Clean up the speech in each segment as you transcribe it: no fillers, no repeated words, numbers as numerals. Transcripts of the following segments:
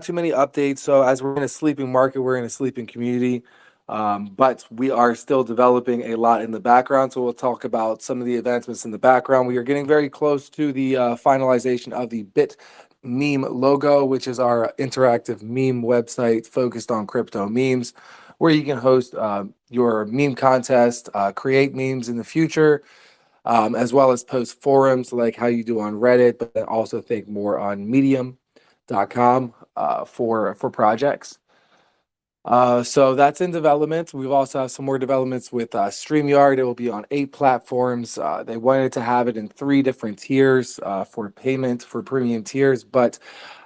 too many updates. So as we're in a sleeping market, we're in a sleeping community. But we are still developing a lot in the background. So we'll talk about some of the advancements in the background. We are getting very close to the finalization of the Bitmeme logo, which is our interactive meme website focused on crypto memes, where you can host your meme contest, create memes in the future, as well as post forums like how you do on Reddit, but then also think more on Medium.com for projects. So that's in development. We've also have some more developments with StreamYard. It will be on 8 platforms. They wanted to have it in 3 different tiers for payment for premium tiers, but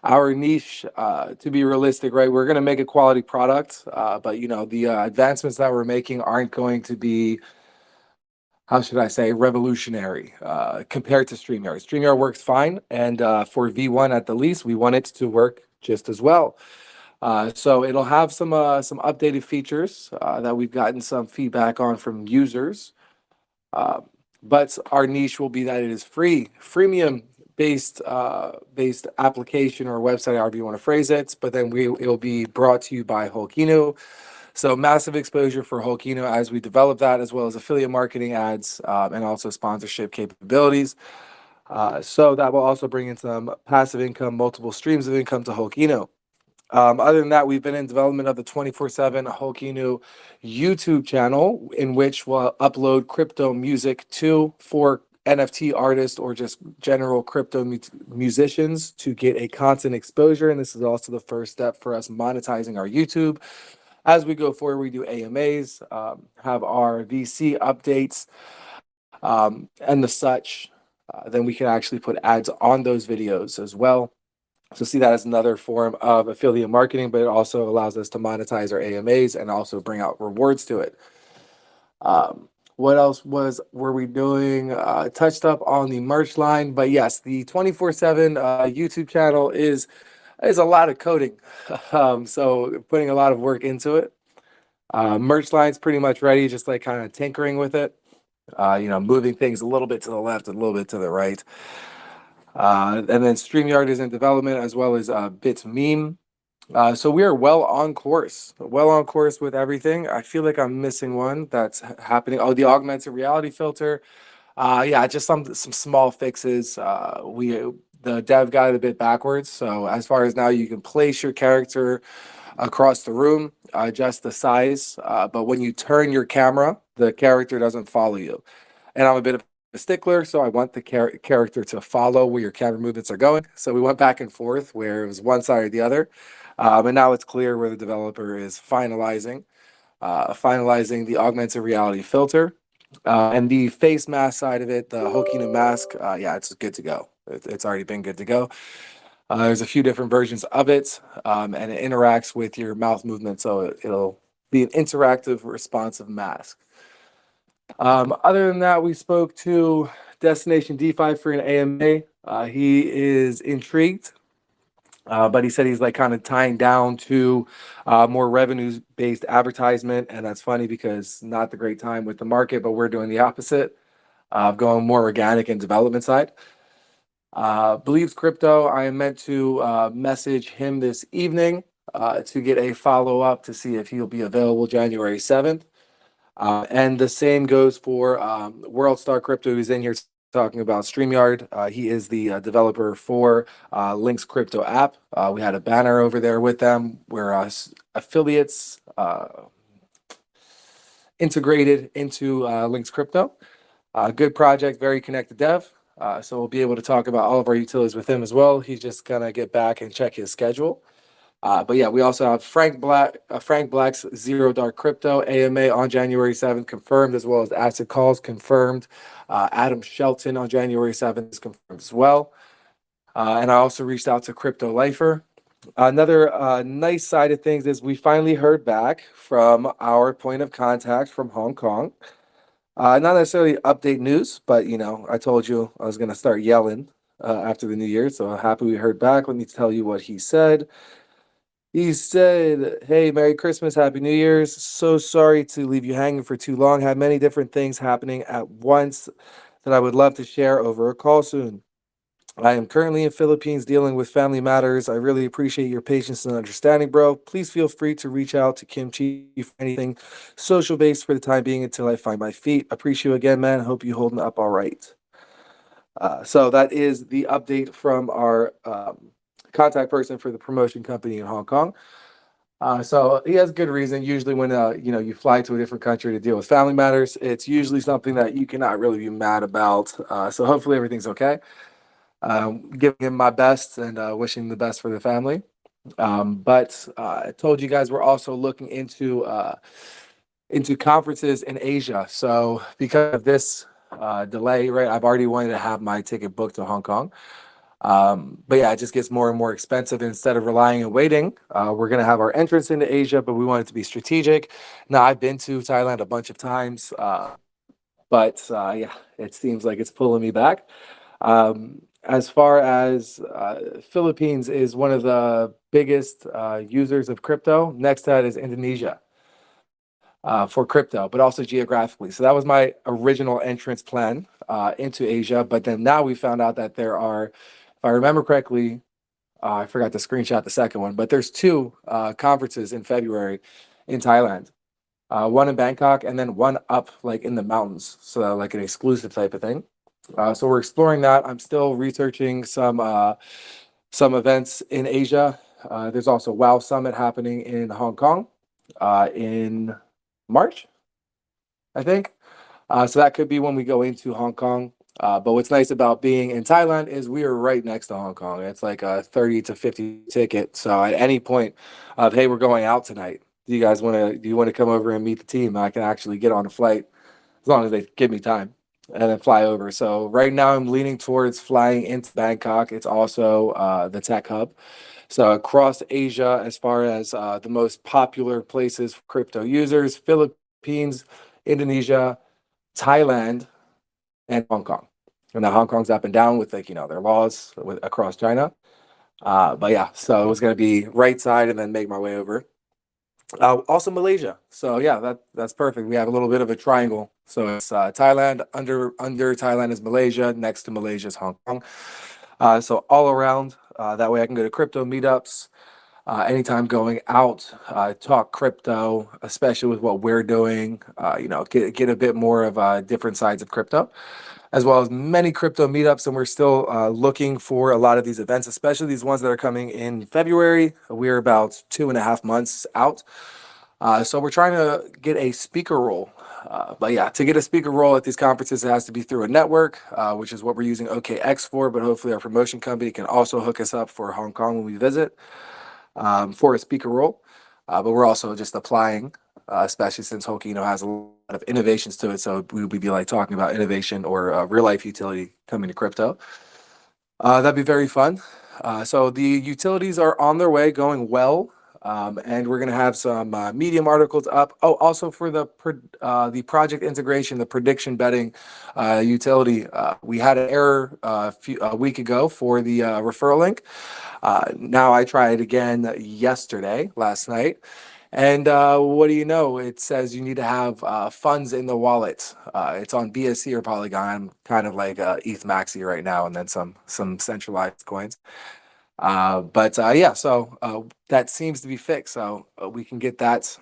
our niche, to be realistic, right? We're going to make a quality product, but the advancements that we're making aren't going to be, how should I say, revolutionary compared to StreamYard. StreamYard works fine, and for V1 at the least, we want it to work just as well. So it'll have some updated features that we've gotten some feedback on from users. Uh, but our niche will be that it is freemium based application or website, however you want to phrase it. But then it'll be brought to you by Holkino. So massive exposure for Holkino as we develop that, as well as affiliate marketing ads and also sponsorship capabilities. So that will also bring in some passive income, multiple streams of income to Holkino. Other than that, we've been in development of the 24/7 Holkino YouTube channel, in which we'll upload crypto music for NFT artists or just general crypto musicians to get a constant exposure. And this is also the first step for us monetizing our YouTube. As we go forward, we do AMAs, have our VC updates, and the such. Then we can actually put ads on those videos as well. So see that as another form of affiliate marketing, but it also allows us to monetize our AMAs and also bring out rewards to it. What else were we doing? Touched up on the merch line, but yes, the 24/7 YouTube channel is a lot of coding, so putting a lot of work into it. Merch line's pretty much ready, just like kind of tinkering with it. Moving things a little bit to the left, and a little bit to the right. And then StreamYard is in development as well as Bitmeme. So we are well on course with everything. I feel like I'm missing one that's happening. Oh, the augmented reality filter. Yeah, just some small fixes. The dev got it a bit backwards. So as far as now, you can place your character across the room, adjust the size, but when you turn your camera, the character doesn't follow you. And I'm a bit of a stickler, so I want the character to follow where your camera movements are going. So we went back and forth where it was one side or the other. And now it's clear where the developer is finalizing the augmented reality filter. And the face mask side of it, the Hokina mask, yeah, it's good to go. It's already been good to go. There's a few different versions of it, and it interacts with your mouth movement, so it'll be an interactive, responsive mask. Other than that, we spoke to Destination DeFi for an AMA. He is intrigued, but he said he's like kind of tying down to more revenues-based advertisement, and that's funny because not the great time with the market, but we're doing the opposite, going more organic and development side. Believes crypto. I am meant to message him this evening to get a follow-up to see if he'll be available January 7th. And the same goes for WorldStar Crypto, who's in here talking about StreamYard. He is the developer for Link's crypto app. We had a banner over there with them where affiliates integrated into Link's crypto. Good project, very connected dev. So we'll be able to talk about all of our utilities with him as well. He's just gonna get back and check his schedule. But yeah, we also have Frank Black's Zero Dark Crypto AMA on January 7th confirmed, as well as Acid Calls confirmed. Adam Shelton on January 7th is confirmed as well. And I also reached out to Crypto Lifer. Another nice side of things is we finally heard back from our point of contact from Hong Kong. Not necessarily update news, but I told you I was gonna start yelling after the new year, so I'm happy we heard back. Let me tell you what he said. He said, "Hey, Merry Christmas, Happy New Year's. So sorry to leave you hanging for too long. Had many different things happening at once that I would love to share over a call soon. I am currently in Philippines dealing with family matters. I really appreciate your patience and understanding, bro. Please feel free to reach out to Kimchi for anything social based for the time being until I find my feet. Appreciate you again, man. Hope you holding up all right. So that is the update from our contact person for the promotion company in Hong Kong. So he has good reason. Usually, when you fly to a different country to deal with family matters, it's usually something that you cannot really be mad about. So hopefully everything's okay. Giving him my best and wishing the best for the family. But I told you guys we're also looking into conferences in Asia. So because of this delay, right, I've already wanted to have my ticket booked to Hong Kong. But yeah, it just gets more and more expensive. Instead of relying and waiting, we're going to have our entrance into Asia, but we want it to be strategic. Now, I've been to Thailand a bunch of times, but yeah, it seems like it's pulling me back. As far as Philippines is one of the biggest users of crypto. Next to that is Indonesia for crypto, but also geographically. So that was my original entrance plan into Asia. But then now we found out that there are, if I remember correctly, I forgot to screenshot the second one, but there's two conferences in February in Thailand. One in Bangkok and then one up like in the mountains, so like an exclusive type of thing. So we're exploring that. I'm still researching some events in Asia. There's also Wow Summit happening in Hong Kong in March, I think. So that could be when we go into Hong Kong. But what's nice about being in Thailand is we are right next to Hong Kong. It's like a 30 to 50 ticket. So at any point of, hey, we're going out tonight. Do you want to come over and meet the team? I can actually get on a flight as long as they give me time and then fly over. So right now I'm leaning towards flying into Bangkok. It's also the tech hub. So across Asia, as far as the most popular places for crypto users, Philippines, Indonesia, Thailand, and Hong Kong. And now Hong Kong's up and down with their laws across China. But yeah, so it was going to be right side and then make my way over. Also Malaysia. So yeah, that's perfect. We have a little bit of a triangle. So it's Thailand, under Thailand is Malaysia, next to Malaysia is Hong Kong. So all around, that way I can go to crypto meetups, anytime going out, talk crypto, especially with what we're doing, get a bit more of different sides of crypto, as well as many crypto meetups. And we're still looking for a lot of these events, especially these ones that are coming in February. We're about 2.5 months out. So we're trying to get a speaker role. But yeah, to get a speaker role at these conferences, it has to be through a network, which is what we're using OKX for. But hopefully, our promotion company can also hook us up for Hong Kong when we visit for a speaker role. But we're also just applying, especially since Hokino has a lot of innovations to it. So we would be like talking about innovation or real life utility coming to crypto. That'd be very fun. So the utilities are on their way, going well. And we're going to have some Medium articles up. Oh, also for the project integration, the prediction betting utility, we had an error a week ago for the referral link. Now I tried again last night. And what do you know? It says you need to have funds in the wallet. It's on BSC or Polygon. I'm kind of like ETH Maxi right now, and then some centralized coins. But yeah, so that seems to be fixed. So we can get that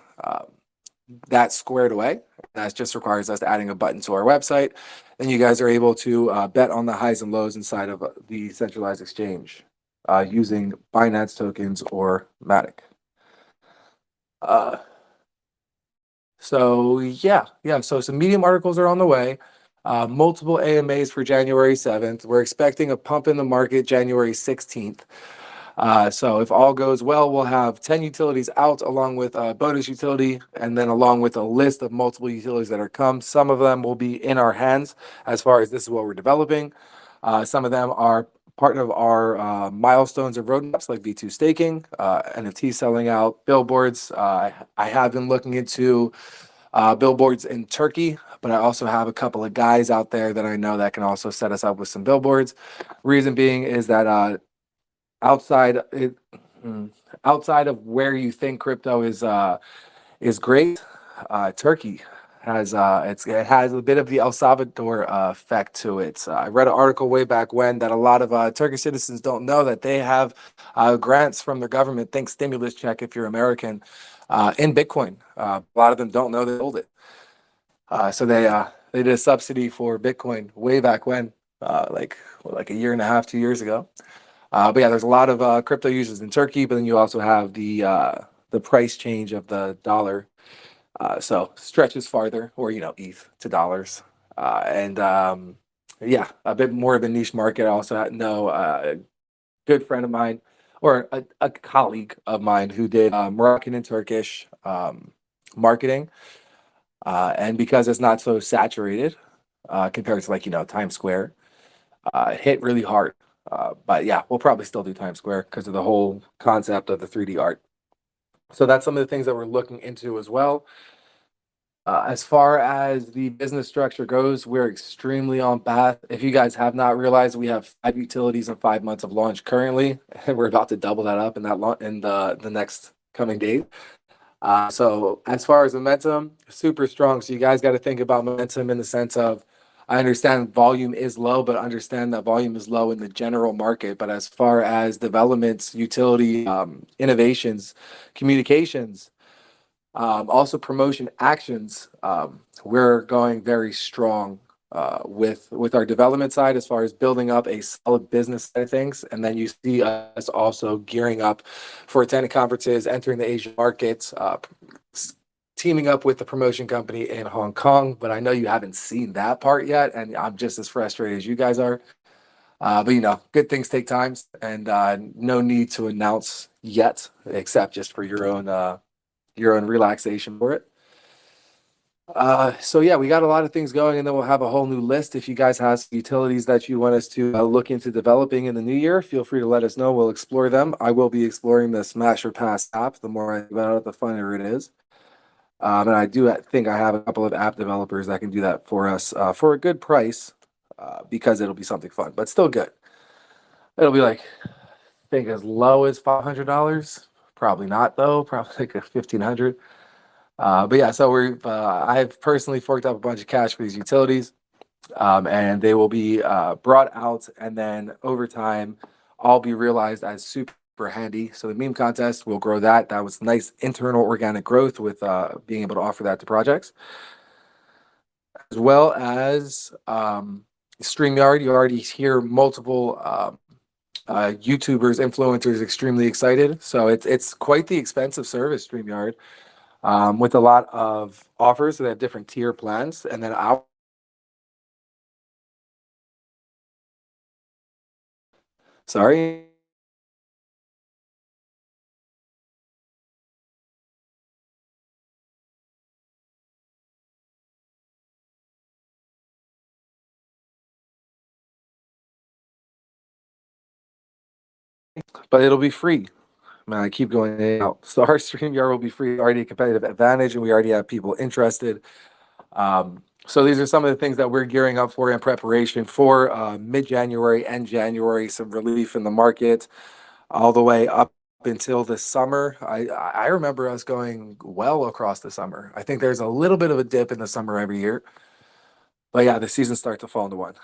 squared away. That just requires us adding a button to our website. Then you guys are able to bet on the highs and lows inside of the centralized exchange using Binance tokens or Matic. Uh, so yeah. So some Medium articles are on the way. Multiple AMAs for January 7th. We're expecting a pump in the market January 16th. So if all goes well, we'll have 10 utilities out along with a bonus utility, and then along with a list of multiple utilities that are come. Some of them will be in our hands as far as this is what we're developing. Some of them are part of our milestones or roadmaps like V2 staking, NFT selling out, billboards. I have been looking into billboards in Turkey, but I also have a couple of guys out there that I know that can also set us up with some billboards. Reason being is that outside it, outside of where you think crypto is great, Turkey It has a bit of the El Salvador effect to it. I read an article way back when that a lot of Turkish citizens don't know that they have grants from their government, think stimulus check if you're American, in Bitcoin. A lot of them don't know they hold it. So they did a subsidy for Bitcoin way back when, like a year and a half, 2 years ago. But yeah, there's a lot of crypto users in Turkey, but then you also have the price change of the dollar, so stretches farther, or ETH to dollars, and yeah, a bit more of a niche market. I also know a good friend of mine, or a colleague of mine, who did Moroccan and Turkish marketing, and because it's not so saturated compared to, like, Times Square, it hit really hard. But yeah, we'll probably still do Times Square because of the whole concept of the 3D art. So that's some of the things that we're looking into as well. As far as the business structure goes, we're extremely on path. If you guys have not realized, we have 5 utilities and 5 months of launch currently, and we're about to double that up in the next coming days. So as far as momentum, super strong. So you guys got to think about momentum in the sense of, I understand volume is low, but understand that volume is low in the general market. But as far as developments, utility, innovations, communications, also promotion actions, we're going very strong with our development side as far as building up a solid business side of things. And then you see us also gearing up for attending conferences, entering the Asian markets, teaming up with the promotion company in Hong Kong. But I know you haven't seen that part yet, and I'm just as frustrated as you guys are. But good things take time, and no need to announce yet, except just for your own relaxation for it. So yeah, we got a lot of things going, and then we'll have a whole new list. If you guys have some utilities that you want us to look into developing in the new year, feel free to let us know. We'll explore them. I will be exploring the Smash or Pass app. The more I think about it, the funnier it is. And I do think I have a couple of app developers that can do that for us for a good price, because it'll be something fun, but still good. It'll be like, I think, as low as $500. Probably not though. Probably like a 1,500. But yeah, so I've personally forked up a bunch of cash for these utilities, and they will be brought out, and then over time, all be realized as super handy. So the meme contest will grow that. That was nice internal organic growth with being able to offer that to projects, as well as StreamYard. You already hear multiple YouTubers, influencers extremely excited. So it's quite the expensive service, StreamYard, with a lot of offers. So they have different tier plans, and then sorry, but it'll be free. Man, I keep going in and out. So our StreamYard will be free. Already a competitive advantage, and we already have people interested. So these are some of the things that we're gearing up for in preparation for mid-January and January. Some relief in the market all the way up until the summer. I remember us going well across the summer. I think there's a little bit of a dip in the summer every year, but yeah, the season starts to fall into one.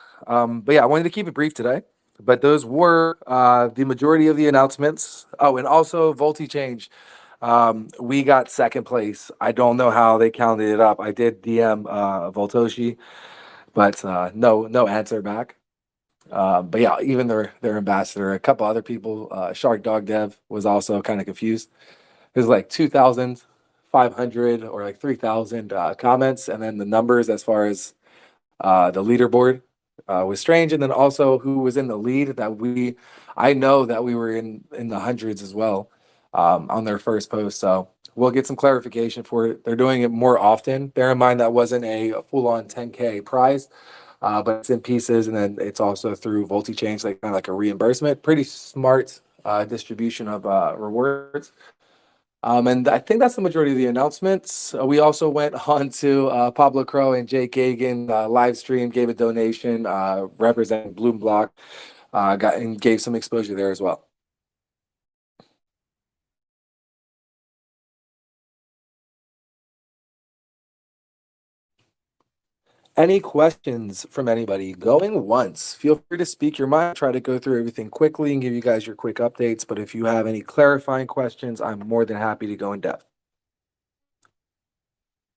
But yeah, I wanted to keep it brief today. But those were the majority of the announcements. Oh, and also Volti change. We got second place. I don't know how they counted it up. I did DM Voltoshi, but no answer back. But yeah, even their ambassador, a couple other people, Shark Dog Dev was also kind of confused. There's like 2,500 or like 3,000 comments, and then the numbers as far as the leaderboard was strange, and then also who was in the lead. I know that we were in the hundreds as well on their first post. So we'll get some clarification for it. They're doing it more often. Bear in mind that wasn't a full-on 10K prize, but it's in pieces, and then it's also through Change, like kind of like a reimbursement. Pretty smart distribution of rewards. And I think that's the majority of the announcements. We also went on to Pablo Crow and Jake Gagan live stream, gave a donation representing Bloom Block, got and gave some exposure there as well. Any questions from anybody? Going once. Feel free to speak your mind. Try to go through everything quickly and give you guys your quick updates. But if you have any clarifying questions, I'm more than happy to go in depth.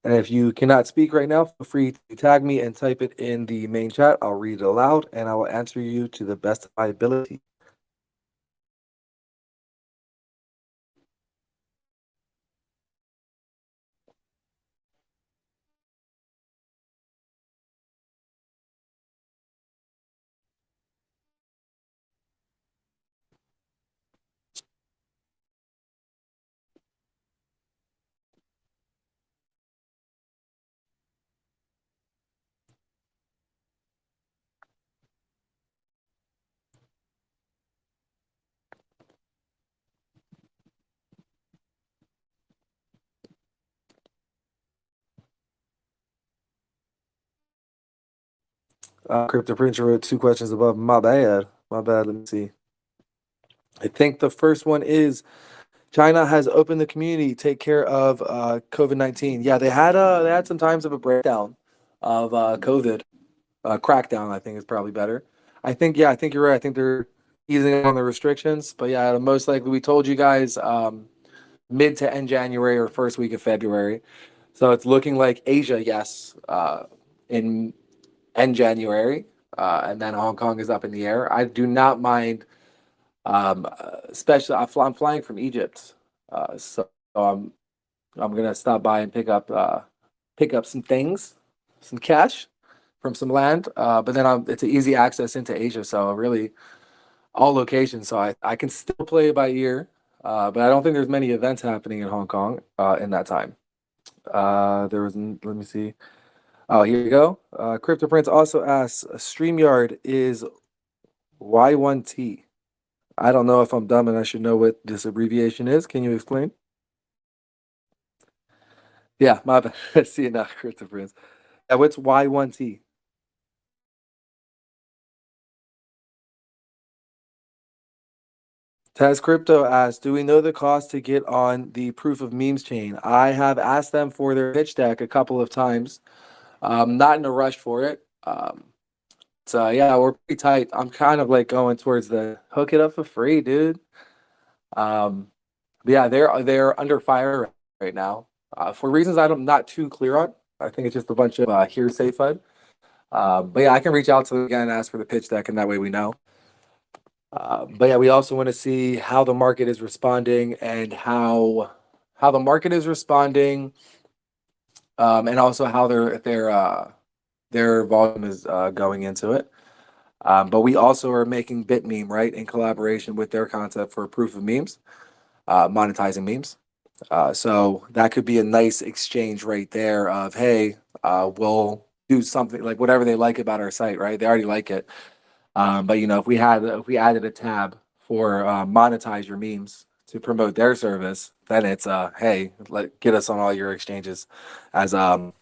And if you cannot speak right now, feel free to tag me and type it in the main chat. I'll read it aloud and I will answer you to the best of my ability. Crypto Prince wrote two questions above. My bad. My bad. Let me see. I think the first one is China has opened the community. Take care of COVID-19. Yeah, they had some times of a breakdown of COVID. Crackdown, I think, is probably better. I think you're right. I think they're easing on the restrictions, but yeah, most likely we told you guys mid to end January or first week of February. So it's looking like Asia, yes, in end January, and then Hong Kong is up in the air. I do not mind, especially I'm flying from Egypt, so I'm gonna stop by and pick up some things, some cash from some land. But then it's an easy access into Asia, so really all locations. So I can still play it by ear, but I don't think there's many events happening in Hong Kong in that time. Let me see. Oh, here you go. Crypto Prince also asks, StreamYard is Y1T. I don't know if I'm dumb and I should know what this abbreviation is. Can you explain? Yeah, my bad. See it now, Crypto Prince. Yeah, what's Y1T? Taz Crypto asks, do we know the cost to get on the Proof of Memes chain? I have asked them for their pitch deck a couple of times. Not in a rush for it. So yeah, we're pretty tight. I'm kind of like going towards the hook it up for free, dude. Um, but yeah, they're under fire right now for reasons I'm not too clear on. I think it's just a bunch of hearsay FUD. But yeah, I can reach out to them again and ask for the pitch deck, and that way we know. But yeah, we also want to see how the market is responding and how the market is responding, and also how their volume is going into it. But we also are making Bitmeme, right, in collaboration with their concept for proof of memes, monetizing memes. So that could be a nice exchange right there of, hey, we'll do something like whatever they like about our site, right? They already like it. But you know, if we added a tab for monetize your memes to promote their service, then it's hey, get us on all your exchanges as a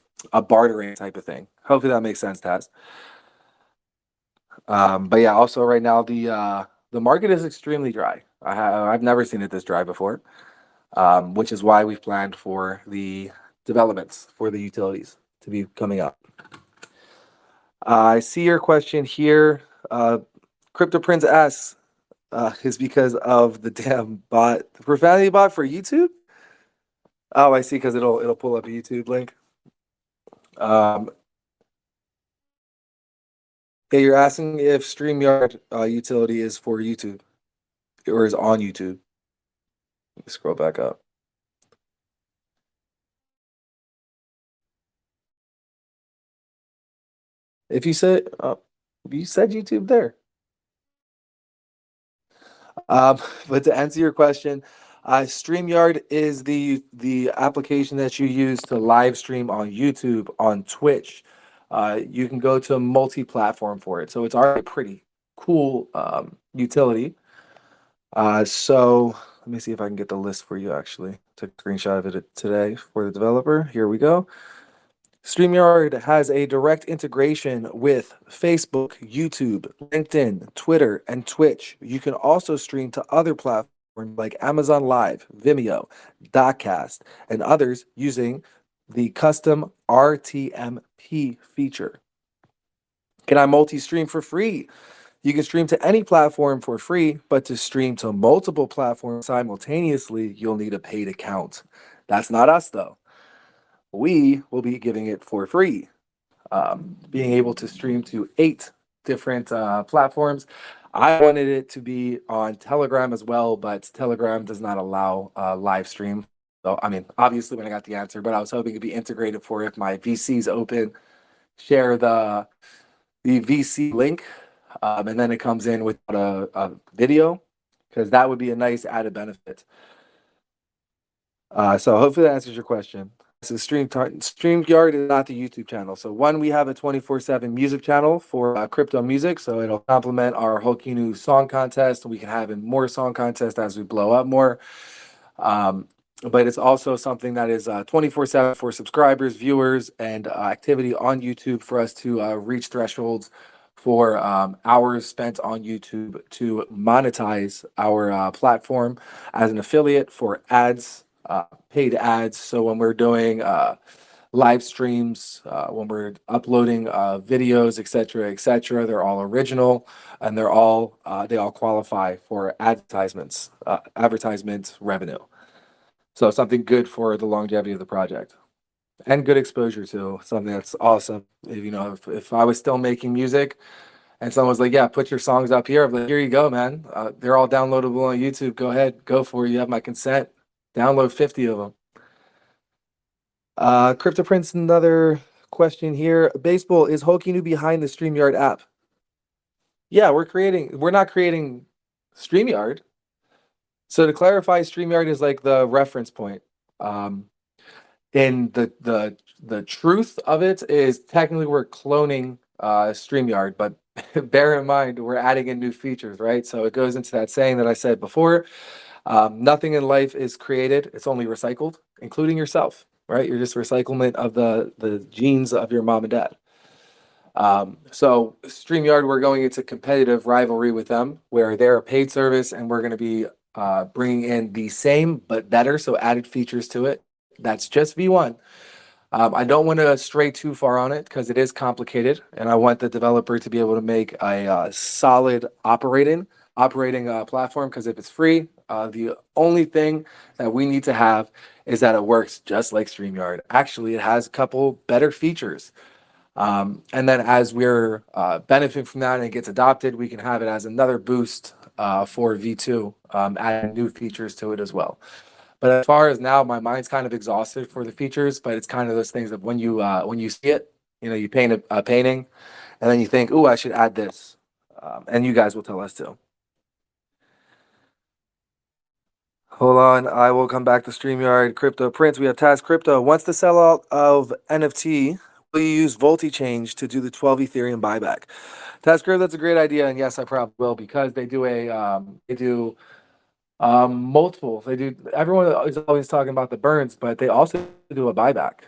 bartering type of thing. Hopefully that makes sense, Taz. But yeah, also right now the market is extremely dry. I've never seen it this dry before, which is why we've planned for the developments for the utilities to be coming up. I see your question here. Crypto Prince asks, is because of the damn bot, the profanity bot for YouTube. Oh, I see, because it'll pull up a YouTube link. Um, yeah, you're asking if StreamYard utility is for YouTube or is on YouTube. Let me scroll back up. If you said you said YouTube there. Um, but to answer your question, StreamYard is the application that you use to live stream on YouTube, on Twitch. You can go to multi-platform for it, so it's already pretty cool utility. So let me see if I can get the list for you. Actually, took a screenshot of it today for the developer. Here we go. StreamYard has a direct integration with Facebook, YouTube, LinkedIn, Twitter, and Twitch. You can also stream to other platforms like Amazon Live, Vimeo, Dotcast, and others using the custom RTMP feature. Can I multi-stream for free? You can stream to any platform for free, but to stream to multiple platforms simultaneously, you'll need a paid account. That's not us, though. We will be giving it for free. Being able to stream to 8 different platforms. I wanted it to be on Telegram as well, but Telegram does not allow live stream. So, I mean, obviously, when I got the answer, but I was hoping it'd be integrated for if my VC's open, share the VC link, and then it comes in with a video, because that would be a nice added benefit. So hopefully that answers your question. So StreamYard is not the YouTube channel. So one, we have a 24/7 music channel for crypto music. So it'll complement our Hokinu song contest. We can have in more song contests as we blow up more. Um, but it's also something that is 24/7 for subscribers, viewers, and activity on YouTube for us to reach thresholds for hours spent on YouTube to monetize our platform as an affiliate for ads, paid ads. So when we're doing live streams, when we're uploading videos, et cetera, they're all original and they all qualify for advertisement revenue. So something good for the longevity of the project and good exposure to something that's awesome. If I was still making music and someone was like, "Yeah, put your songs up here," I'm like, "Here you go, man. They're all downloadable on YouTube. Go ahead, go for it. You have my consent. Download 50 of them." Crypto Prince, another question here. Baseball, is Hokinu behind the StreamYard app? Yeah, we're not creating StreamYard. So to clarify, StreamYard is like the reference point. Um, and the truth of it is technically we're cloning StreamYard, but bear in mind we're adding in new features, right? So it goes into that saying that I said before. Nothing in life is created; it's only recycled, including yourself, right? You're just recyclement of the genes of your mom and dad. So StreamYard, we're going into competitive rivalry with them, where they're a paid service, and we're going to be bringing in the same but better, so added features to it. That's just V1. I don't want to stray too far on it because it is complicated, and I want the developer to be able to make a solid operating platform. Because if it's free, the only thing that we need to have is that it works just like StreamYard. Actually, it has a couple better features. And then as we're benefiting from that and it gets adopted, we can have it as another boost for V2, adding new features to it as well. But as far as now, my mind's kind of exhausted for the features, but it's kind of those things that when you see it, you paint a painting and then you think, "Oh, I should add this." And you guys will tell us too. Hold on, I will come back to StreamYard. Crypto Prince, we have Taz Crypto. Once the sellout of NFT, will you use Change to do the 12 Ethereum buyback? Taz Crypto, that's a great idea, and yes, I probably will, because they do multiple. They do. Everyone is always talking about the burns, but they also do a buyback.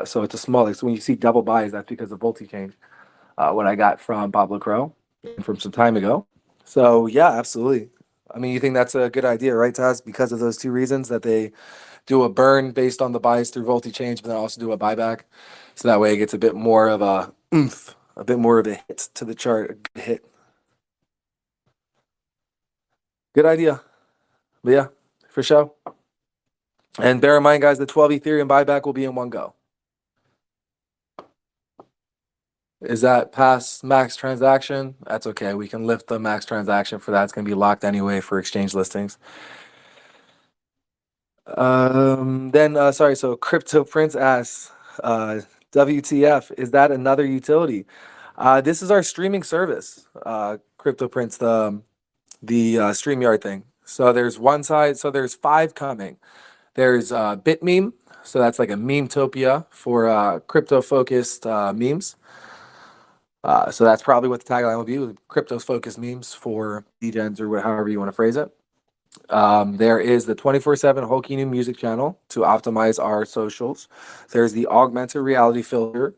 So it's a small. Like, so when you see double buys, that's because of Change. What I got from Pablo Crow from some time ago. So yeah, absolutely. I mean, you think that's a good idea, right, Taz? Because of those two reasons, that they do a burn based on the buys through Change, but then also do a buyback, so that way it gets a bit more of a oomph, a bit more of a hit to the chart, a good hit. Good idea. But yeah, for sure. And bear in mind, guys, the 12 Ethereum buyback will be in one go. Is that past max transaction? That's okay. We can lift the max transaction for that. It's going to be locked anyway for exchange listings. Sorry. So Crypto Prince asks, WTF, is that another utility? This is our streaming service, Crypto Prince, the StreamYard thing. So there's one side. So there's 5 coming. There's Bitmeme. So that's like a memetopia for crypto-focused memes. So that's probably what the tagline will be, with crypto-focused memes for degens, or however you want to phrase it. There is the 24/7 Hokinu music channel to optimize our socials. There's the augmented reality filter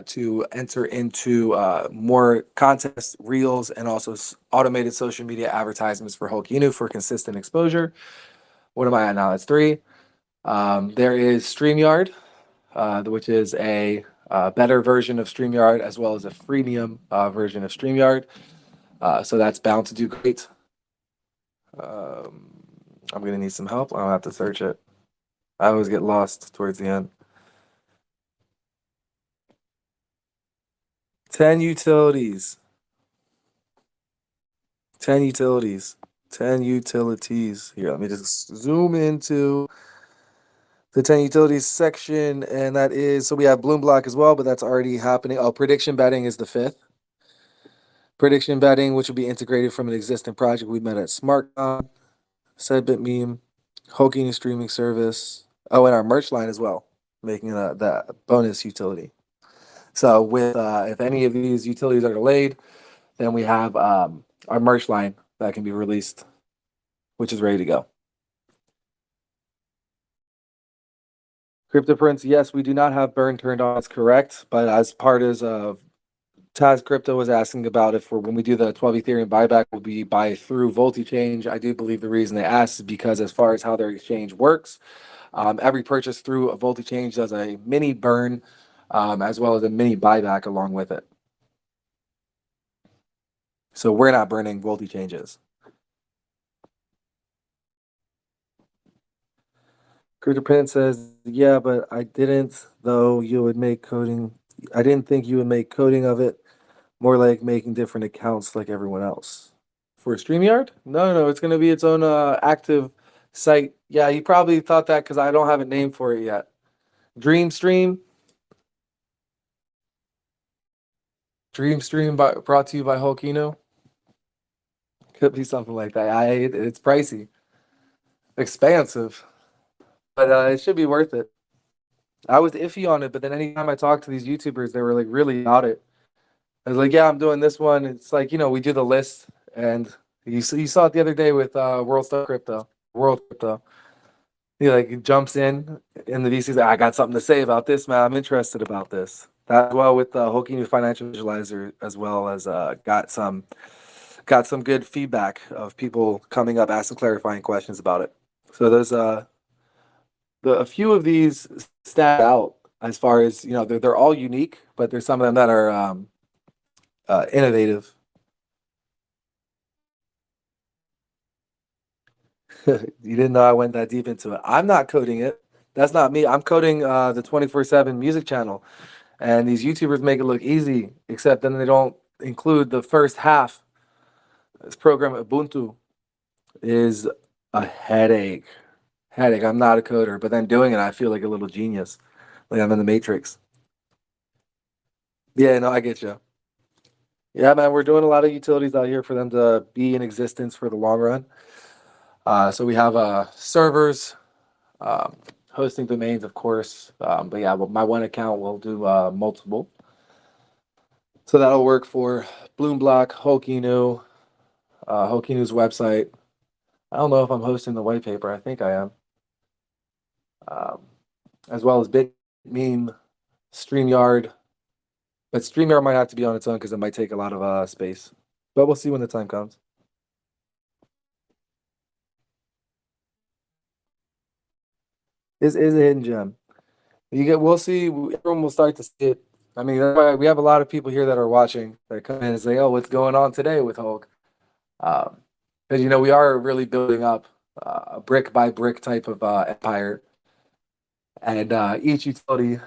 to enter into more contests, reels, and also automated social media advertisements for Hokinu for consistent exposure. What am I at now? That's 3. There is StreamYard, which is a better version of StreamYard as well as a freemium version of StreamYard. So that's bound to do great. Um, I'm going to need some help. I'll have to search it. I always get lost towards the end. 10 utilities. 10 utilities. 10 utilities. Here, let me just zoom into the 10 utilities section. And that is, so we have Bloom Block as well, but that's already happening. Oh, prediction betting is the fifth. Prediction betting, which will be integrated from an existing project we met at SmartCon, said Bitmeme, Hoking streaming service. Oh, and our merch line as well, making that bonus utility. So with if any of these utilities are delayed, then we have our merch line that can be released, which is ready to go. CryptoPrints, yes, we do not have burn turned on. That's correct, but as part of Taz Crypto was asking about if when we do the 12 Ethereum buyback, will be buy through Voltichange. I do believe the reason they asked is because as far as how their exchange works, every purchase through a Voltichange does a mini burn as well as a mini buyback along with it. So we're not burning Voltichanges. CryptoPrint says, yeah, but I didn't think you would make coding of it. More like making different accounts like everyone else. For StreamYard? No, it's going to be its own active site. Yeah, you probably thought that because I don't have a name for it yet. Dreamstream. Dreamstream brought to you by Holkino. Could be something like that. It's pricey, expansive, but it should be worth it. I was iffy on it, but then anytime I talked to these YouTubers, they were like really about it. I was like, yeah, I'm doing this one. It's like, we do the list, and you saw it the other day with World Crypto. He like jumps in the VC's like, I got something to say about this, man. I'm interested about this. That well with the Hoki Financial Visualizer as well as got some good feedback of people coming up asking clarifying questions about it. So there's a few of these stand out as far as they're all unique, but there's some of them that are innovative. You didn't know I went that deep into it. I'm not coding it. That's not me. I'm coding the 24/7 music channel, and these YouTubers make it look easy, except then they don't include the first half. This program Ubuntu is a headache. Headache. I'm not a coder, but then doing it, I feel like a little genius, like I'm in the Matrix. Yeah, no, I get you. Yeah, man, we're doing a lot of utilities out here for them to be in existence for the long run. So we have servers, um, hosting domains, of course. But yeah, my one account will do multiple. So that'll work for Bloomblock, Hokinu's website. I don't know if I'm hosting the white paper. I think I am. Um, as well as Bitmeme, StreamYard. But StreamYard might have to be on its own because it might take a lot of space. But we'll see when the time comes. This is a hidden gem. We'll see. Everyone will start to see it. I mean, that's why we have a lot of people here that are watching that come in and say, "Oh, what's going on today with Hulk?" Because we are really building up a brick by brick type of empire, and each utility,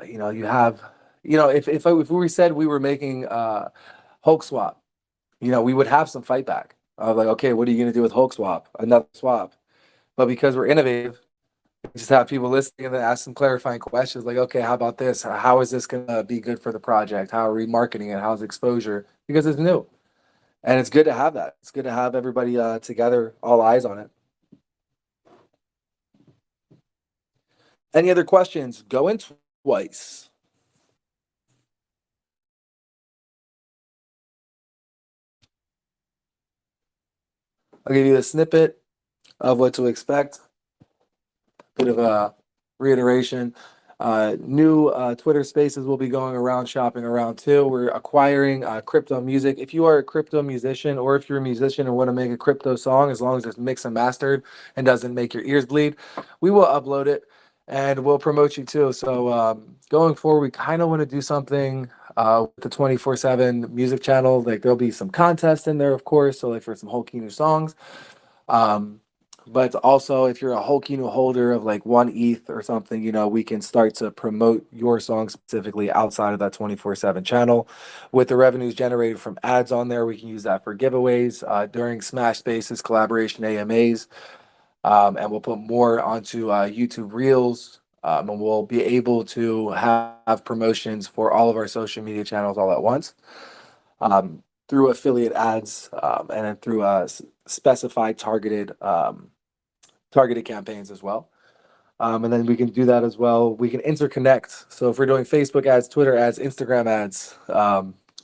you have, if we said we were making Hulk swap, we would have some fight back. I was like, okay, what are you going to do with Hulk swap? Another swap, but because we're innovative, just have people listening and then ask some clarifying questions like, okay, how about this? How is this going to be good for the project? How are we marketing it? How's exposure? Because it's new. And it's good to have that. It's good to have everybody together, all eyes on it. Any other questions? Go in twice. I'll give you a snippet of what to expect. Bit of a reiteration. New Twitter Spaces will be going around, shopping around too. We're acquiring crypto music. If you are a crypto musician, or if you're a musician and want to make a crypto song, as long as it's mixed and mastered and doesn't make your ears bleed, we will upload it and we'll promote you too. So going forward, we kind of want to do something with the 24/7 music channel. Like there'll be some contests in there, of course. So like for some whole Kinu songs. Um, but also, if you're a whole Kino holder of like one ETH or something, we can start to promote your song specifically outside of that 24/7 channel. With the revenues generated from ads on there, we can use that for giveaways during Smash Spaces collaboration AMAs. And we'll put more onto YouTube Reels. And we'll be able to have promotions for all of our social media channels all at once through affiliate ads and then through specified targeted campaigns as well. And then we can do that as well. We can interconnect. So if we're doing Facebook ads, Twitter ads, Instagram ads,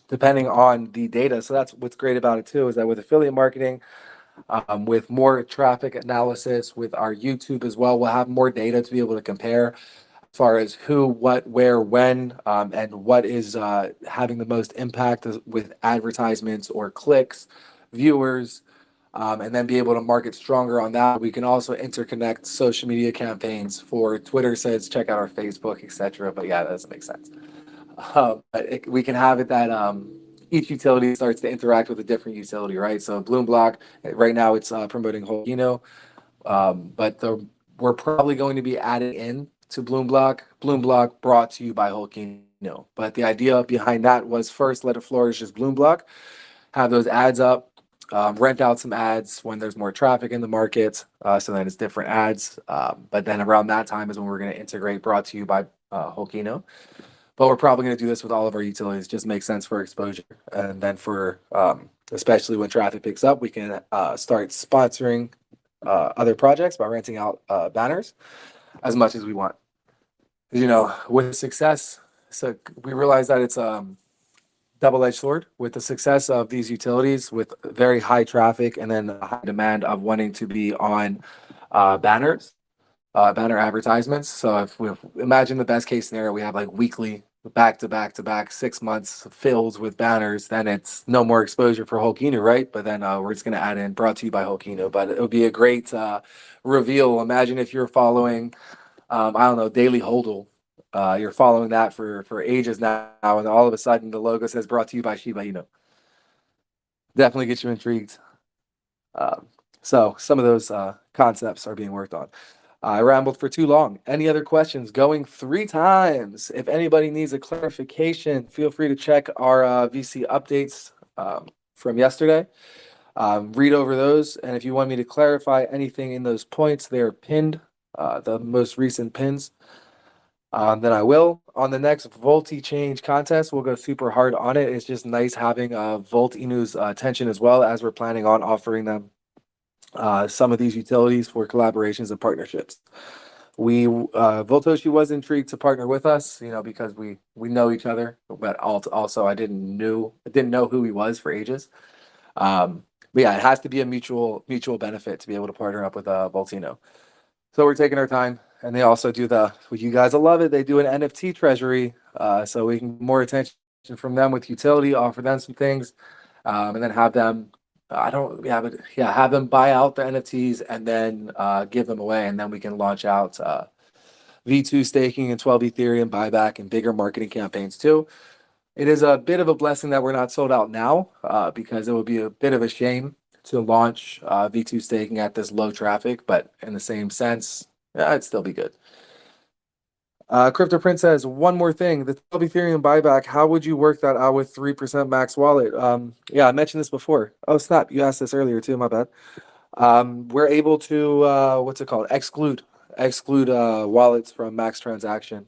depending on the data. So that's what's great about it too, is that with affiliate marketing, with more traffic analysis, with our YouTube as well, we'll have more data to be able to compare as far as who, what, where, when, and what is having the most impact with advertisements or clicks, viewers, and then be able to market stronger on that. We can also interconnect social media campaigns for Twitter says check out our Facebook, etc. But yeah, that doesn't make sense. We can have it that each utility starts to interact with a different utility, right? So Bloomblock right now it's promoting Holino, we're probably going to be adding in to Bloomblock brought to you by Holkino. But the idea behind that was first let it flourish as Bloomblock, have those ads up, rent out some ads when there's more traffic in the market. So then it's different ads. But then around that time is when we're going to integrate brought to you by Holkino. But we're probably going to do this with all of our utilities. Just makes sense for exposure. And then for, especially when traffic picks up, we can start sponsoring other projects by renting out banners as much as we want. With success, so we realize that it's double-edged sword with the success of these utilities with very high traffic and then a high demand of wanting to be on banners, banner advertisements. So if we imagine the best case scenario, we have like weekly back to back to back 6 months filled with banners, then it's no more exposure for Holkino, right? But then we're just going to add in brought to you by Holkino. But it would be a great reveal. Imagine if you're following, I don't know, Daily Hodl. You're following that for ages now, and all of a sudden the logo says brought to you by Shiba Inu. Definitely get you intrigued. So some of those concepts are being worked on. I rambled for too long. Any other questions? Going 3 times. If anybody needs a clarification, feel free to check our VC updates from yesterday. Read over those. And if you want me to clarify anything in those points, they're pinned, the most recent pins. Then I will. On the next Volti Change contest, we'll go super hard on it. It's just nice having Volt Inu's attention as well, as we're planning on offering them some of these utilities for collaborations and partnerships. Voltoshi was intrigued to partner with us, because we know each other, but also I didn't know who he was for ages. But yeah, it has to be a mutual benefit to be able to partner up with Voltino. So we're taking our time, and they also do you guys will love it. They do an NFT treasury, so we can get more attention from them with utility, offer them some things, and then have them. Have them buy out the NFTs and then give them away, and then we can launch out V2 staking and 12 Ethereum buyback and bigger marketing campaigns too. It is a bit of a blessing that we're not sold out now because it would be a bit of a shame to launch V2 staking at this low traffic, but in the same sense, it'd still be good. Crypto Prince says, one more thing, the 12 Ethereum buyback, how would you work that out with 3% max wallet? Yeah, I mentioned this before. Oh, snap, you asked this earlier too, my bad. We're able to, what's it called? Exclude wallets from max transaction.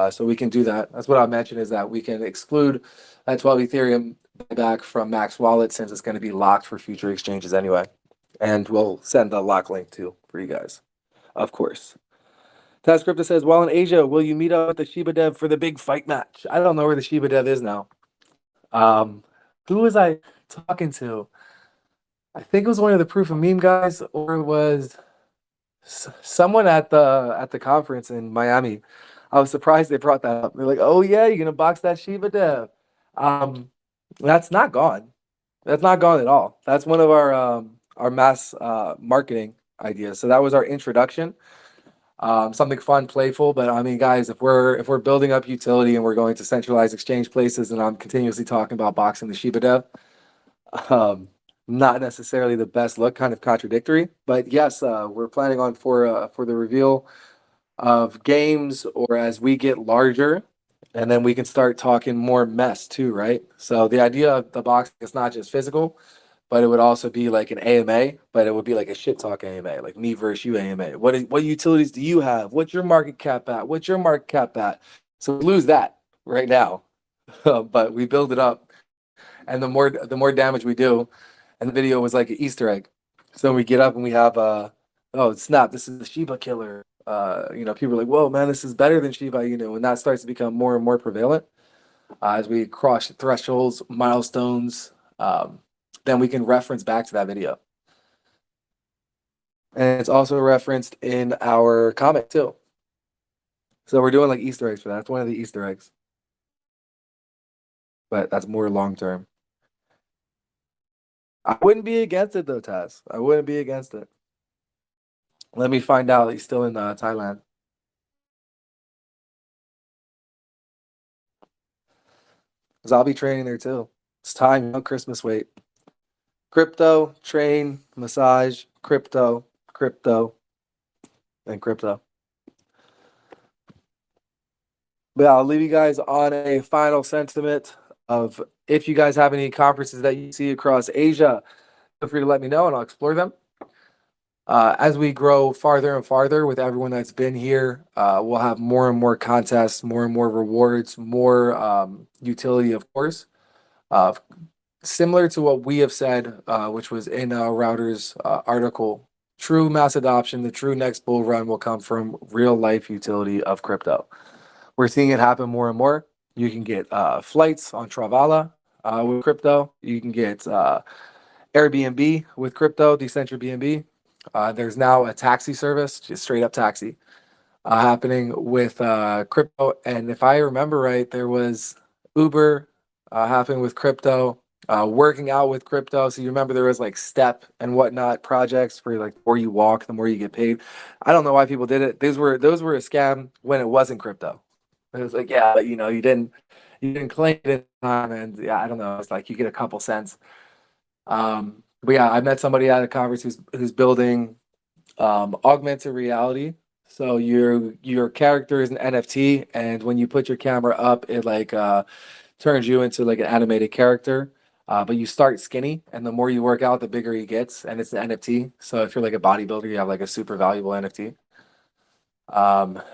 So we can do that. That's what I mentioned, is that we can exclude that 12 Ethereum buyback from max wallet since it's going to be locked for future exchanges anyway. And we'll send the lock link too for you guys, of course. Tascrypta says, while in Asia, will you meet up with the Shiba Dev for the big fight match? I don't know where the Shiba Dev is now. Who was I talking to? I think it was one of the Proof of Meme guys, or it was someone at the conference in Miami. I was surprised they brought that up. They're like, "Oh yeah, you're gonna box that Shiba Dev." That's not gone. That's not gone at all. That's one of our mass marketing ideas. So that was our introduction. something fun, playful. But I mean, guys, if we're building up utility and we're going to centralize exchange places, and I'm continuously talking about boxing the Shiba dev, um, not necessarily the best look, kind of contradictory. But yes, we're planning on for the reveal of games, or as we get larger, and then we can start talking more mess too, right? So the idea of the boxing is not just physical, but it would also be like an AMA, but it would be like a shit talk AMA, like me versus you AMA. What utilities do you have? What's your market cap at? What's your market cap at? So we lose that right now, but we build it up, and the more damage we do, and the video was like an Easter egg. So we get up and we have oh snap, this is the Shiba killer. People are like, whoa man, this is better than Shiba, and that starts to become more and more prevalent as we cross thresholds, milestones. Then we can reference back to that video. And it's also referenced in our comic too. So we're doing like Easter eggs for that. That's one of the Easter eggs. But that's more long term. I wouldn't be against it though, Taz. I wouldn't be against it. Let me find out. He's still in Thailand. Because I'll be training there too. It's time, Christmas wait. Crypto, train, massage, crypto, crypto, and crypto. But I'll leave you guys on a final sentiment of, if you guys have any conferences that you see across Asia, feel free to let me know and I'll explore them. As we grow farther and farther with everyone that's been here, we'll have more and more contests, more and more rewards, more utility, of course. Uh, Similar to what we have said, which was in Router's article, true mass adoption, the true next bull run will come from real life utility of crypto. We're seeing it happen more and more. You can get flights on Travala with crypto. You can get Airbnb with crypto, Decentral BNB. There's now a taxi service, just straight up taxi, happening with crypto. And if I remember right, there was Uber happening with crypto, working out with crypto. So you remember there was like Step and whatnot projects where like the more you walk, the more you get paid. I don't know why people did it. Those were a scam when it wasn't crypto. It was like, yeah, but you didn't claim it in time, and yeah, I don't know. It's like you get a couple cents. But yeah, I met somebody at a conference who's building augmented reality. So your character is an NFT, and when you put your camera up, it like turns you into like an animated character. But you start skinny, and the more you work out, the bigger he gets, and it's an NFT. So if you're like a bodybuilder, you have like a super valuable NFT,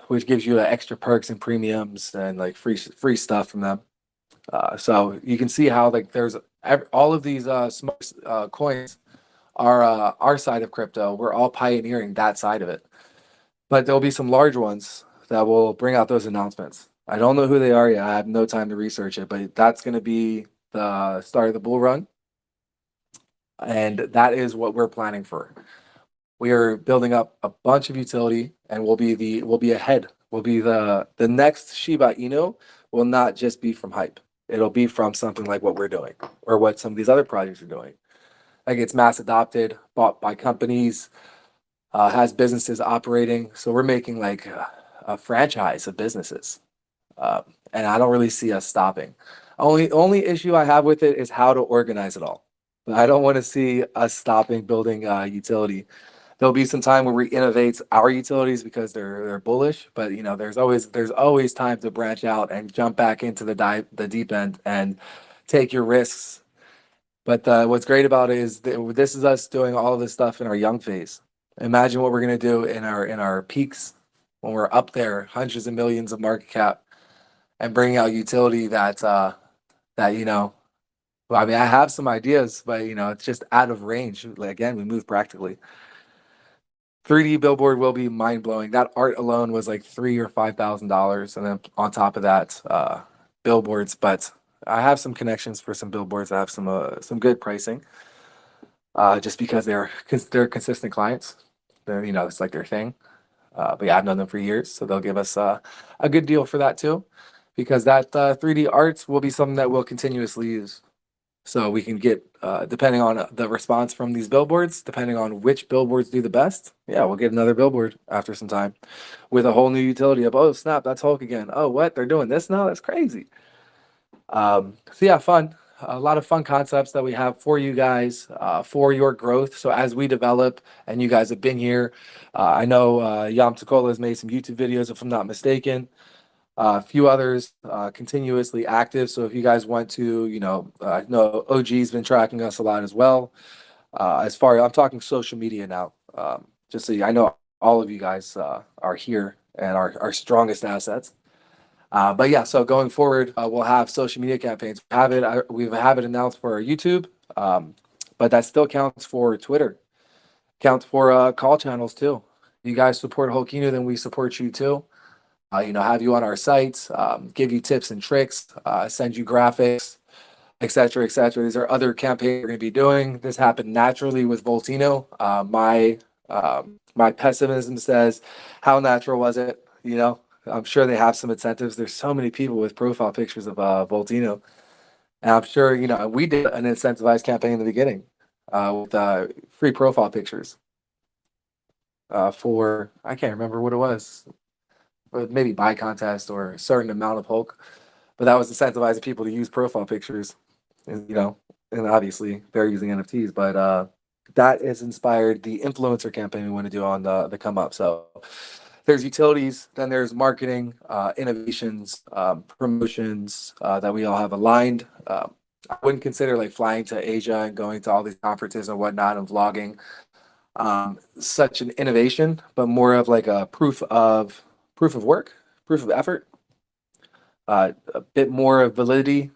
which gives you extra perks and premiums and like free stuff from them. So you can see how like there's all of these smart coins are our side of crypto. We're all pioneering that side of it. But there'll be some large ones that will bring out those announcements. I don't know who they are yet. I have no time to research it, but that's going to be the start of the bull run. And that is what we're planning for. We are building up a bunch of utility, and we'll be ahead. We'll be the next Shiba Inu will not just be from hype. It'll be from something like what we're doing or what some of these other projects are doing. Like it's mass adopted, bought by companies, has businesses operating. So we're making like a franchise of businesses, uh, and I don't really see us stopping. Only issue I have with it is how to organize it all. But I don't want to see us stopping building utility. There'll be some time where we innovate our utilities because they're bullish, but there's always time to branch out and jump back into the deep end and take your risks. But what's great about it is that this is us doing all of this stuff in our young phase. Imagine what we're gonna do in our peaks when we're up there, hundreds of millions of market cap, and bringing out utility that. Well, I mean, I have some ideas, but it's just out of range. Like, again, we move practically. 3D billboard will be mind blowing. That art alone was like $3,000 or $5,000, and then on top of that, billboards. But I have some connections for some billboards. I have some good pricing, just because they're consistent clients. It's like their thing. But yeah, I've known them for years, so they'll give us a good deal for that too, because that 3D arts will be something that we'll continuously use. So we can get, depending on the response from these billboards, depending on which billboards do the best, yeah, we'll get another billboard after some time with a whole new utility of, oh snap, that's Hulk again. Oh, what? They're doing this now? That's crazy. So yeah, fun. A lot of fun concepts that we have for you guys, for your growth. So as we develop, and you guys have been here, I know Yam Takola has made some YouTube videos, if I'm not mistaken. A few others continuously active. So if you guys want to, I know OG's been tracking us a lot as well. As far as I'm talking social media now, just so I know all of you guys are here and our strongest assets. But yeah, so going forward, we'll have social media campaigns. We have it announced for our YouTube, but that still counts for Twitter, counts for call channels too. You guys support Holkino, then we support you too. Have you on our sites, give you tips and tricks, send you graphics, et cetera, et cetera. These are other campaigns we're going to be doing. This happened naturally with Voltino. My pessimism says, how natural was it? I'm sure they have some incentives. There's so many people with profile pictures of Voltino. And I'm sure, we did an incentivized campaign in the beginning with free profile pictures for, I can't remember what it was, but maybe buy contest or a certain amount of Hulk. But that was incentivizing people to use profile pictures, and, and obviously they're using NFTs. But that has inspired the influencer campaign we want to do on the come up. So there's utilities, then there's marketing, innovations, promotions that we all have aligned. I wouldn't consider like flying to Asia and going to all these conferences and whatnot and vlogging such an innovation, but more of like a proof of work, proof of effort, a bit more of validity,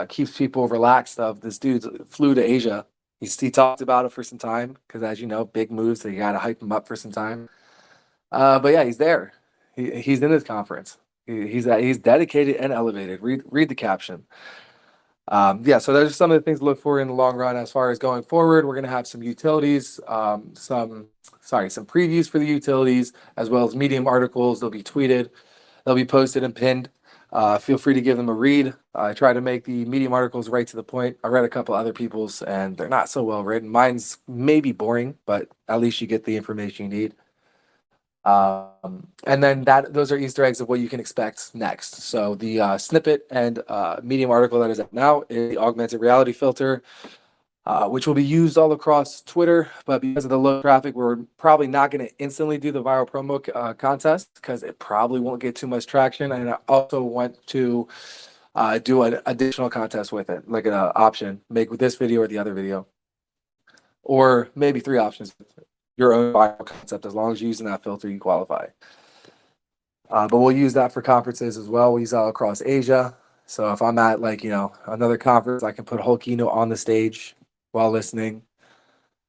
keeps people relaxed. Of this dude flew to Asia. He talked about it for some time because, as you know, big moves, so you got to hype him up for some time. But yeah, he's there. He's in his conference. He's dedicated and elevated. Read the caption. Yeah, so those are some of the things to look for in the long run. As far as going forward, we're going to have some utilities, some previews for the utilities, as well as Medium articles. They'll be tweeted, they'll be posted and pinned. Feel free to give them a read. I try to make the Medium articles right to the point. I read a couple other people's, and they're not so well written. Mine's maybe boring, but at least you get the information you need. And then those are Easter eggs of what you can expect next. So the snippet and Medium article that is up now is the augmented reality filter, which will be used all across Twitter. But because of the low traffic, we're probably not going to instantly do the viral promo contest because it probably won't get too much traction. And I also want to do an additional contest with it, like an option, make with this video or the other video, or maybe 3 options. Your own viral concept, as long as you're using that filter, you qualify. But we'll use that for conferences as well. We use that across Asia. So if I'm at another conference, I can put Holkino on the stage while listening.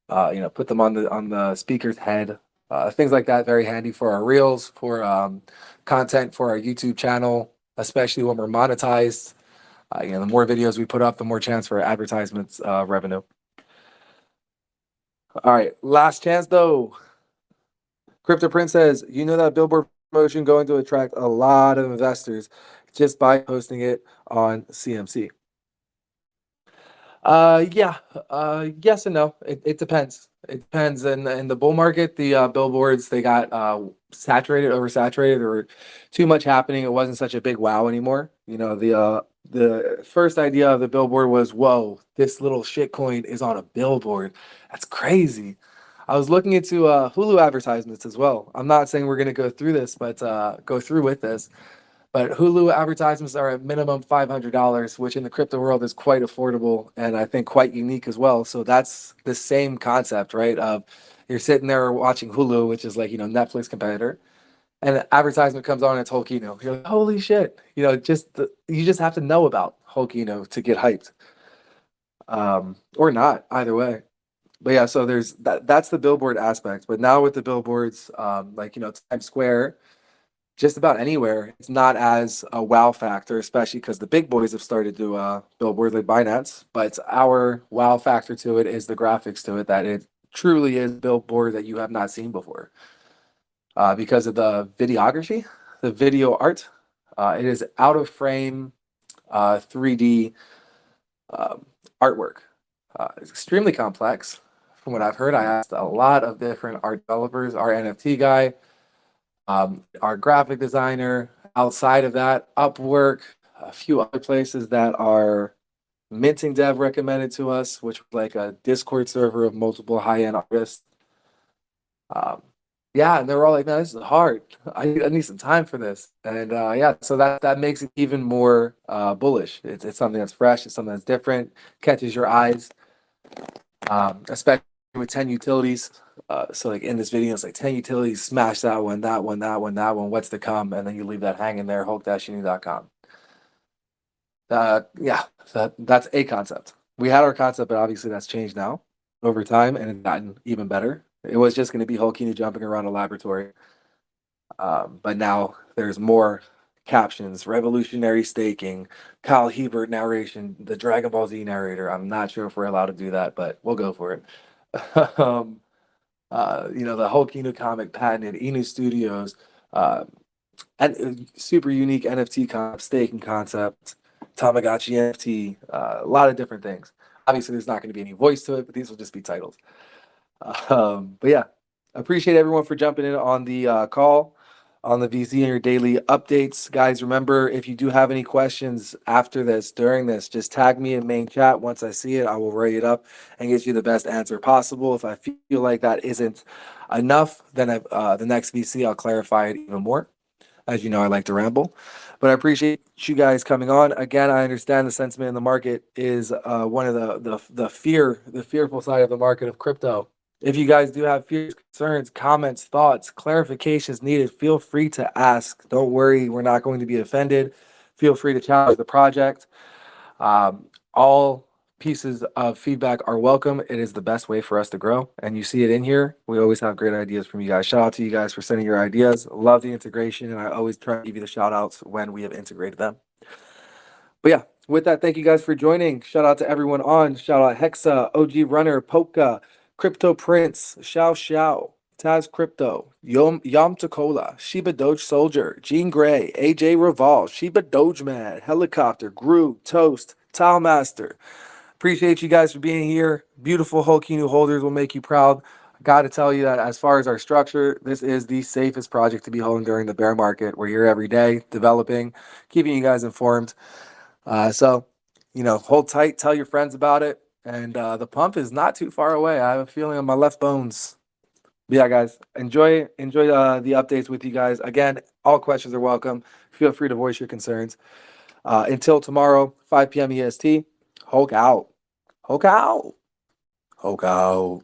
Put them on the speaker's head. Things like that, very handy for our reels, for content for our YouTube channel, especially when we're monetized. The more videos we put up, the more chance for advertisements revenue. All right, last chance though. Crypto Prince says, that billboard promotion going to attract a lot of investors just by posting it on CMC. Yeah. Yes and no. It depends. It depends. In the bull market, the billboards, they got oversaturated. There were too much happening. It wasn't such a big wow anymore. The first idea of the billboard was, whoa, this little shitcoin is on a billboard. That's crazy. I was looking into Hulu advertisements as well. I'm not saying we're going to go through this, but go through with this. But Hulu advertisements are at minimum $500, which in the crypto world is quite affordable and I think quite unique as well. So that's the same concept, right? Of you're sitting there watching Hulu, which is like, Netflix competitor, and an advertisement comes on and it's Holkino. You're like, holy shit. You just have to know about Holkino to get hyped. Or not, either way. But yeah, so there's that's the billboard aspect. But now with the billboards, Times Square, just about anywhere, it's not as a wow factor, especially because the big boys have started to billboard like Binance. But our wow factor to it is the graphics to it, that it truly is billboard that you have not seen before. Because of the videography, the video art, it is out of frame 3D artwork. It's extremely complex. From what I've heard, I asked a lot of different art developers, our NFT guy, our graphic designer. Outside of that, Upwork, a few other places that are Minting Dev recommended to us, which was like a Discord server of multiple high-end artists. Um, yeah, and they were all like, "No, this is hard. I need some time for this." And yeah, so that makes it even more bullish. It's something that's fresh. It's something that's different. Catches your eyes, especially with 10 utilities. So like in this video, it's like 10 utilities. Smash that one, that one, that one, that one. What's to come? And then you leave that hanging there. Hulk-uni.com. Yeah, that's a concept. We had our concept, but obviously that's changed now over time, and it's gotten even better. It was just going to be Hulkini jumping around a laboratory, but now there's more captions, revolutionary staking, Kyle Hebert narration, the Dragon Ball Z narrator. I'm not sure if we're allowed to do that, but we'll go for it. The Hulkinu comic patented, Inu Studios, uh, and super unique NFT staking concept, Tamagotchi NFT, a lot of different things. Obviously, there's not going to be any voice to it, but these will just be titles. But yeah, appreciate everyone for jumping in on the call on the VZ and your daily updates. Guys, remember, if you do have any questions after this, during this, just tag me in main chat. Once I see it, I will write it up and get you the best answer possible. If I feel like that isn't enough, then the next VC, I'll clarify it even more. As you know, I like to ramble, but I appreciate you guys coming on. Again, I understand the sentiment in the market is one of the fearful side of the market of crypto. If you guys do have fears, concerns, comments, thoughts, clarifications needed, feel free to ask. Don't worry, we're not going to be offended. Feel free to challenge the project. All pieces of feedback are welcome. It is the best way for us to grow. And you see it in here. We always have great ideas from you guys. Shout out to you guys for sending your ideas. Love the integration. And I always try to give you the shout outs when we have integrated them. But yeah, with that, thank you guys for joining. Shout out to everyone on. Shout out Hexa, OG Runner, Polka, Crypto Prince, Xiao Xiao, Taz Crypto, Yom Takola, Shiba Doge Soldier, Jean Grey, AJ Revolve, Shiba Doge Man, Helicopter, Gru, Toast, Tile Master. Appreciate you guys for being here. Beautiful Hulkinu holders will make you proud. I got to tell you that as far as our structure, this is the safest project to be holding during the bear market. We're here every day, developing, keeping you guys informed. So, hold tight, tell your friends about it. And the pump is not too far away. I have a feeling on my left bones. But yeah, guys, enjoy the updates with you guys. Again, all questions are welcome. Feel free to voice your concerns. Until tomorrow, 5 p.m. EST, Hulk out. Hulk out. Hulk out.